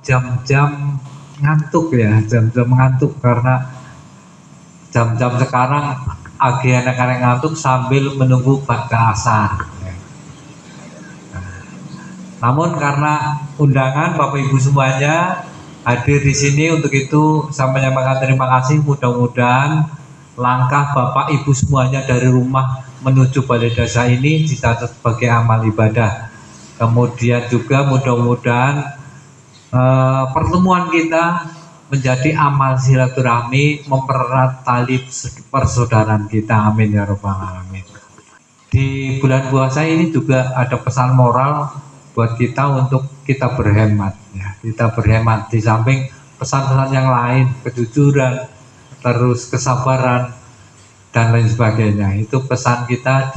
jam-jam ngantuk ya, jam-jam ngantuk karena jam-jam sekarang agak ngantuk sambil menunggu pada asar. Namun karena undangan Bapak Ibu semuanya hadir di sini, untuk itu saya menyampaikan terima kasih. Mudah-mudahan langkah Bapak Ibu semuanya dari rumah menuju balai desa ini dicatat sebagai amal ibadah. Kemudian juga mudah-mudahan pertemuan kita menjadi amal silaturahmi, mempererat tali persaudaraan kita. Amin ya rabbal alamin. Di bulan puasa ini juga ada pesan moral buat kita untuk kita berhemat ya. Kita berhemat di samping pesan-pesan yang lain, kejujuran, terus kesabaran dan lain sebagainya. Itu pesan kita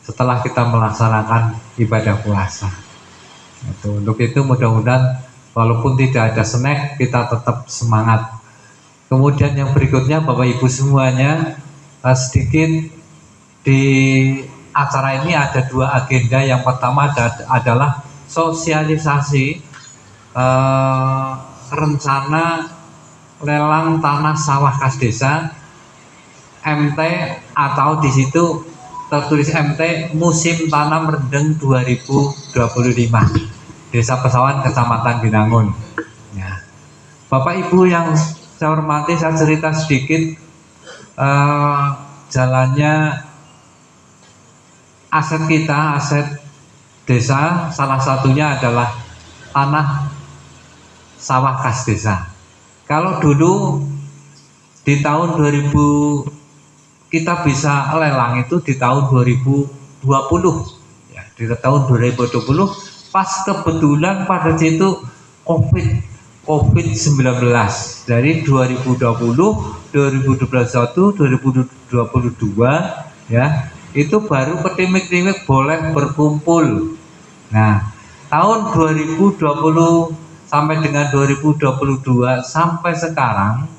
setelah kita melaksanakan ibadah puasa. Untuk itu mudah-mudahan walaupun tidak ada snack, kita tetap semangat. Kemudian yang berikutnya Bapak Ibu semuanya, sedikit di acara ini ada dua agenda. Yang pertama adalah sosialisasi rencana lelang tanah sawah kas desa MT, atau di situ tertulis MT musim tanam rendeng 2025 Desa Pesawan, Kecamatan Binangun ya. Bapak Ibu yang saya hormati, saya cerita sedikit jalannya aset kita, aset desa, salah satunya adalah tanah sawah kas desa. Kalau dulu di tahun 2000 kita bisa lelang itu di tahun 2020 ya, di tahun 2020 pas kebetulan pada situ COVID-19 dari 2020, 2021, 2022 ya, itu baru ketimik-timik boleh berkumpul. Nah, tahun 2020 sampai dengan 2022 sampai sekarang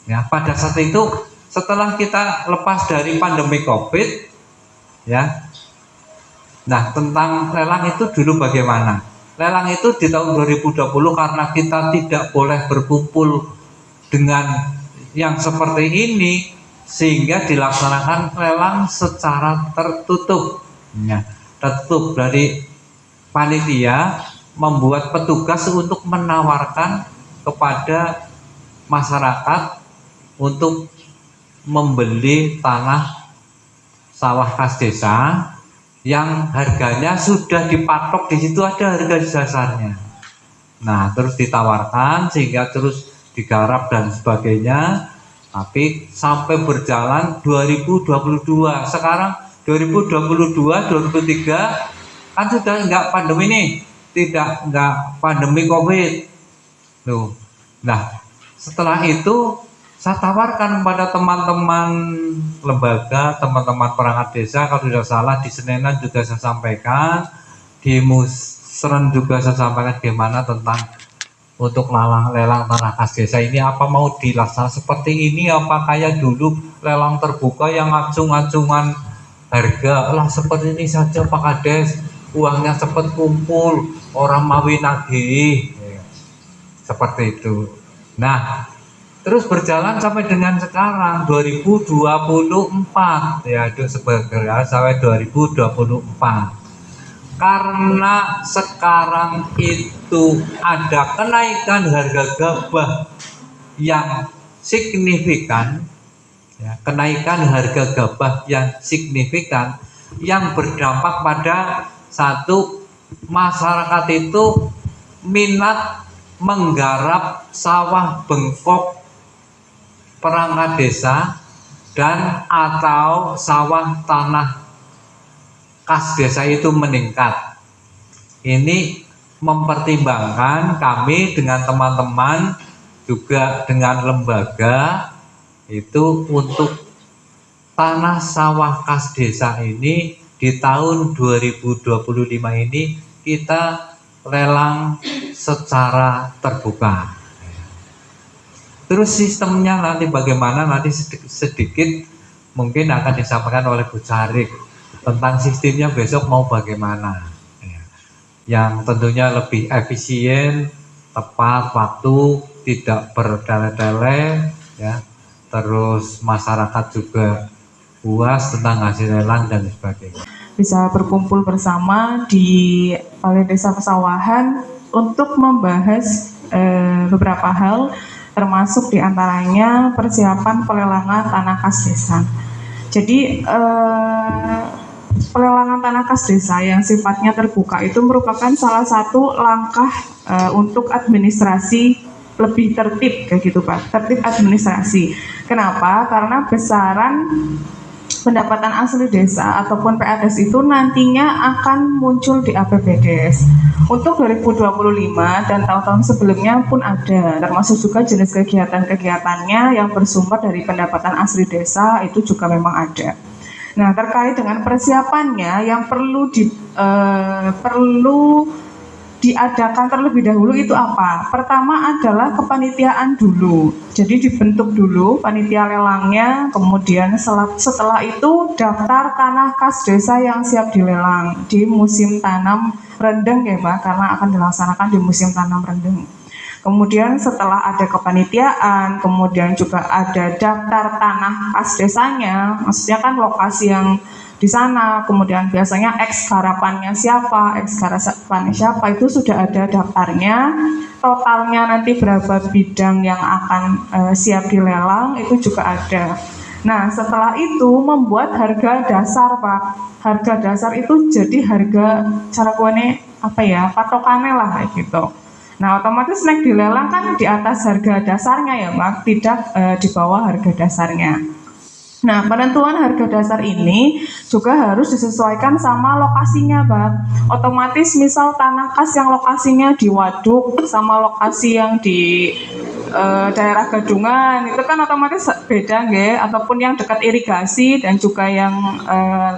ya, pada saat itu setelah kita lepas dari pandemi COVID ya. Nah, tentang lelang itu dulu bagaimana? Lelang itu di tahun 2020 karena kita tidak boleh berkumpul dengan yang seperti ini, sehingga dilaksanakan lelang secara tertutup ya. Tertutup dari panitia membuat petugas untuk menawarkan kepada masyarakat untuk membeli tanah sawah kas desa yang harganya sudah dipatok, di situ ada harga dasarnya. Nah, terus ditawarkan sehingga terus digarap dan sebagainya. Tapi sampai berjalan 2022, sekarang 2022, 2023 kan sudah enggak pandemi nih, enggak pandemi COVID. Tuh. Nah, setelah itu saya tawarkan kepada teman-teman lembaga, teman-teman perangkat desa, kalau tidak salah di Senenan juga saya sampaikan, di Musren juga saya sampaikan gimana tentang untuk lelang tanah kas desa ini, apa mau dilaksanakan seperti ini, apa kayak dulu lelang terbuka yang acung-acungan harga lah seperti ini saja Pak Kades, uangnya cepat kumpul, orang mawin nagih seperti itu. Nah, terus berjalan sampai dengan sekarang 2024 ya, itu sebagai sampai 2024. Karena sekarang itu ada kenaikan harga gabah yang signifikan ya, kenaikan harga gabah yang signifikan yang berdampak pada satu, masyarakat itu minat menggarap sawah bengkok perangkat desa dan atau sawah tanah kas desa itu meningkat. Ini mempertimbangkan kami dengan teman-teman juga dengan lembaga itu untuk tanah sawah kas desa ini di tahun 2025 ini kita lelang secara terbuka. Terus sistemnya nanti bagaimana, nanti sedikit mungkin akan disampaikan oleh Bu Carik tentang sistemnya besok mau bagaimana ya, yang tentunya lebih efisien, tepat waktu, tidak bertele-tele ya. Terus masyarakat juga puas tentang hasil lelang dan sebagainya. Bisa berkumpul bersama di Balai Desa Pesawahan untuk membahas beberapa hal, termasuk diantaranya persiapan pelelangan tanah kas desa. Jadi pelelangan tanah kas desa yang sifatnya terbuka itu merupakan salah satu langkah untuk administrasi lebih tertib kayak gitu Pak, tertib administrasi. Kenapa? Karena besaran pendapatan asli desa ataupun PADES itu nantinya akan muncul di APBDes. Untuk 2025 dan tahun-tahun sebelumnya pun ada, termasuk juga jenis kegiatan-kegiatannya yang bersumber dari pendapatan asli desa itu juga memang ada. Nah, terkait dengan persiapannya yang perlu diadakan terlebih dahulu itu apa? Pertama adalah kepanitiaan dulu. Jadi dibentuk dulu panitia lelangnya, kemudian setelah itu daftar tanah kas desa yang siap dilelang di musim tanam rendeng ya Pak, karena akan dilaksanakan di musim tanam rendeng. Kemudian setelah ada kepanitiaan, kemudian juga ada daftar tanah kas desanya, maksudnya kan lokasi yang di sana, kemudian biasanya eks garapannya siapa, itu sudah ada daftarnya, totalnya nanti berapa bidang yang akan siap dilelang itu juga ada. Nah setelah itu membuat harga dasar Pak, harga dasar itu jadi harga cara kuane apa ya, patokannya lah kayak gitu. Nah otomatis naik dilelang kan di atas harga dasarnya ya Pak, tidak di bawah harga dasarnya. Nah, penentuan harga dasar ini juga harus disesuaikan sama lokasinya, Bang. Otomatis misal tanah kas yang lokasinya di waduk sama lokasi yang di daerah Gadungan itu kan otomatis beda, nggih, ataupun yang dekat irigasi dan juga yang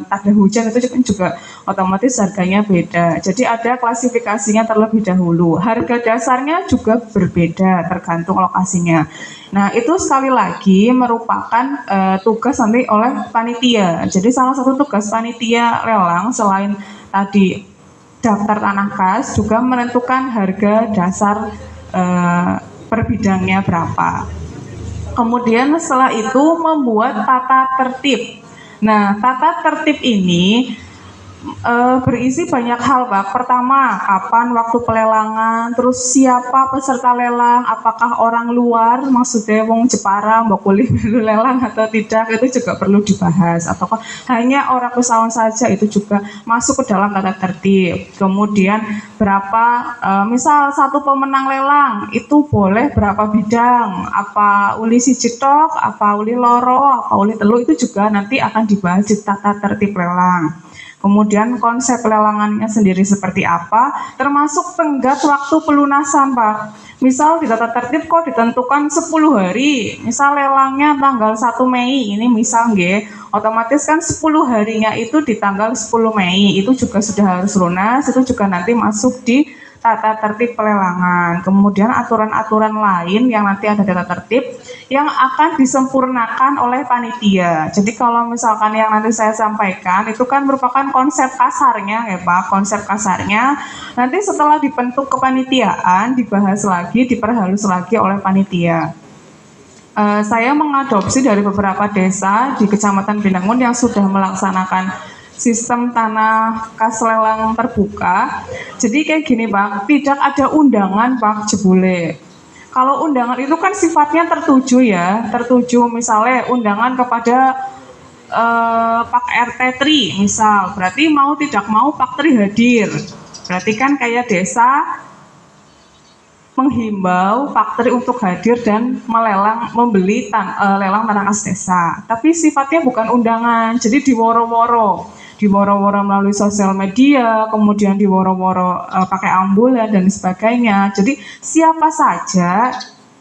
tak ada hujan itu juga otomatis harganya beda. Jadi ada klasifikasinya terlebih dahulu. Harga dasarnya juga berbeda tergantung lokasinya. Nah, itu sekali lagi merupakan tugas nanti oleh panitia. Jadi salah satu tugas panitia lelang selain tadi daftar tanah kas juga menentukan harga dasar per bidangnya berapa. Kemudian setelah itu membuat tata tertib. Nah, tata tertib ini berisi banyak hal Pak. Pertama, kapan waktu pelelangan, terus siapa peserta lelang, apakah orang luar, maksudnya wong Jepara, mbok kuliah melu lelang atau tidak, itu juga perlu dibahas. Ataukah hanya orang Pesawahan saja, itu juga masuk ke dalam tata tertib. Kemudian berapa, misal satu pemenang lelang itu boleh berapa bidang, apa uli siji tok, apa uli loro, apa uli telu, itu juga nanti akan dibahas di tata tertib lelang. Kemudian konsep lelangannya sendiri seperti apa, termasuk tenggat waktu pelunasan Pak. Misal di tata tertib kok ditentukan 10 hari, misal lelangnya tanggal 1 Mei, ini misal nggih, otomatis kan 10 harinya itu di tanggal 10 Mei, itu juga sudah harus lunas, itu juga nanti masuk di tata tertib pelelangan. Kemudian aturan-aturan lain yang nanti ada tata tertib yang akan disempurnakan oleh panitia. Jadi kalau misalkan yang nanti saya sampaikan itu kan merupakan konsep kasarnya ya Pak, konsep kasarnya. Nanti setelah dibentuk kepanitiaan dibahas lagi, diperhalus lagi oleh panitia. Saya mengadopsi dari beberapa desa di Kecamatan Binangun yang sudah melaksanakan sistem tanah kas lelang terbuka. Jadi kayak gini Pak, tidak ada undangan Pak jebule. Kalau undangan itu kan sifatnya tertuju ya, tertuju misalnya undangan kepada Pak RT Tri misal, berarti mau tidak mau Pak Tri hadir. Berarti kan kayak desa menghimbau Pak Tri untuk hadir dan melelang, membeli lelang tanah kas desa. Tapi sifatnya bukan undangan, jadi diworo-woro melalui sosial media, kemudian diworo-woro pakai ambulan dan sebagainya. Jadi siapa saja,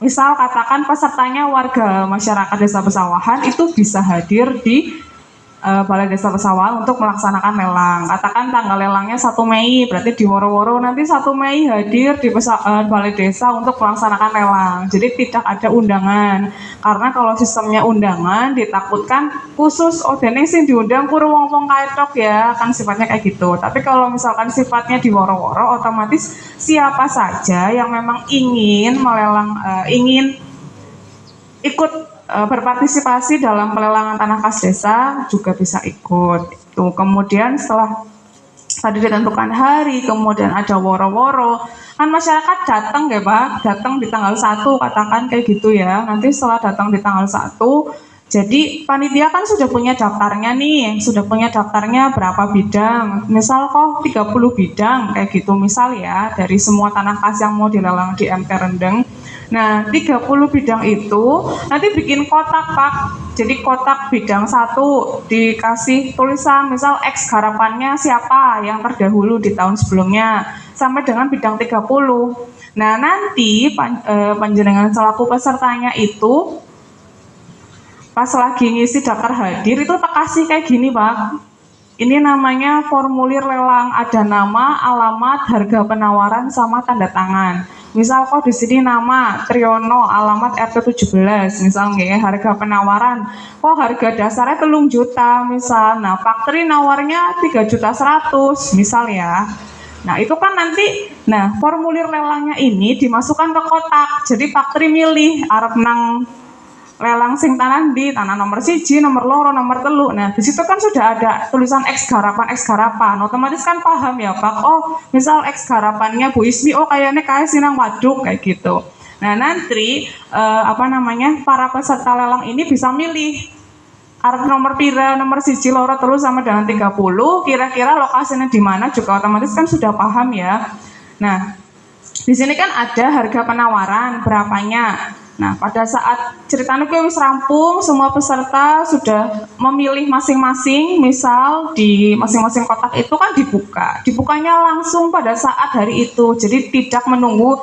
misal katakan pesertanya warga masyarakat Desa Pesawahan itu bisa hadir di Balai Desa Pesawahan untuk melaksanakan lelang. Katakan tanggal lelangnya 1 Mei, berarti di Woro-Woro nanti 1 Mei hadir di Balai Desa untuk melaksanakan lelang. Jadi tidak ada undangan. Karena kalau sistemnya undangan ditakutkan khusus dene sing diundang kudu wong-wong kae tok ya, kan sifatnya kayak gitu. Tapi kalau misalkan sifatnya di Woro-Woro, otomatis siapa saja yang memang ingin melelang, ingin ikut berpartisipasi dalam pelelangan tanah kas desa juga bisa ikut. Itu kemudian setelah tadi ditentukan hari, kemudian ada woro-woro, kan masyarakat datang ya Pak, datang di tanggal 1 katakan kayak gitu ya. Nanti setelah datang di tanggal 1, jadi panitia kan sudah punya daftarnya nih, sudah punya daftarnya berapa bidang, misal kok 30 bidang kayak gitu misal ya, dari semua tanah kas yang mau dilelang di MT Rendeng. Nah, 30 bidang itu nanti bikin kotak Pak. Jadi kotak bidang 1 dikasih tulisan misal X garapannya siapa yang terdahulu di tahun sebelumnya sampai dengan bidang 30. Nah, nanti panjenengan selaku pesertanya itu pas lagi ngisi daftar hadir itu tak kasih kayak gini Pak. Ini namanya formulir lelang, ada nama, alamat, harga penawaran sama tanda tangan. Misal kok di sini nama Triyono, alamat RT 17, misal nggih, harga penawaran. Kok harga dasarnya 3 juta misal. Nah, Pak Tri nawarnya 3.100.000 misal ya. Nah, itu kan nanti formulir lelangnya ini dimasukkan ke kotak. Jadi Pak Tri milih arep nang lelang sing tanah di tanah nomor 1, nomor 2, nomor 3. Nah, di situ kan sudah ada tulisan X garapan. Otomatis kan paham ya Pak. Oh, misal X garapannya Bu Ismi, oh kayaknya kayak sinang waduk kayak gitu. Nah, nanti para peserta lelang ini bisa milih arep nomor pira, nomor 1, 2, 3 sama dengan 30, kira-kira lokasinya di mana juga otomatis kan sudah paham ya. Nah, di sini kan ada harga penawaran berapanya. Nah, pada saat ceritanya wis rampung, semua peserta sudah memilih masing-masing, misal di masing-masing kotak itu kan dibuka. Dibukanya langsung pada saat hari itu, jadi tidak menunggu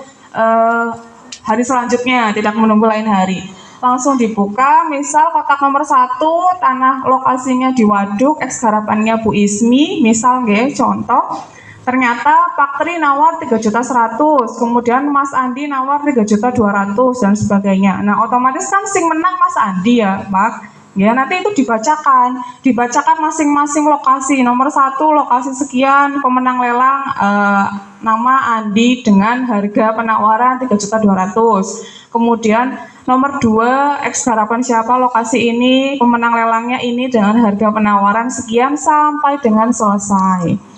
hari selanjutnya, tidak menunggu lain hari. Langsung dibuka, misal kotak nomor 1, tanah lokasinya di Waduk, X garapannya Bu Ismi, misal nggih, contoh. Ternyata Pak Tri nawar 3.100.000, kemudian Mas Andi nawar 3.200.000 dan sebagainya. Nah, otomatis kan sing menang Mas Andi ya, Pak. Ya, nanti itu dibacakan masing-masing lokasi. Nomor 1 lokasi sekian, pemenang lelang nama Andi dengan harga penawaran 3.200.000. Kemudian nomor 2 X garapan siapa lokasi ini, pemenang lelangnya ini dengan harga penawaran sekian sampai dengan selesai.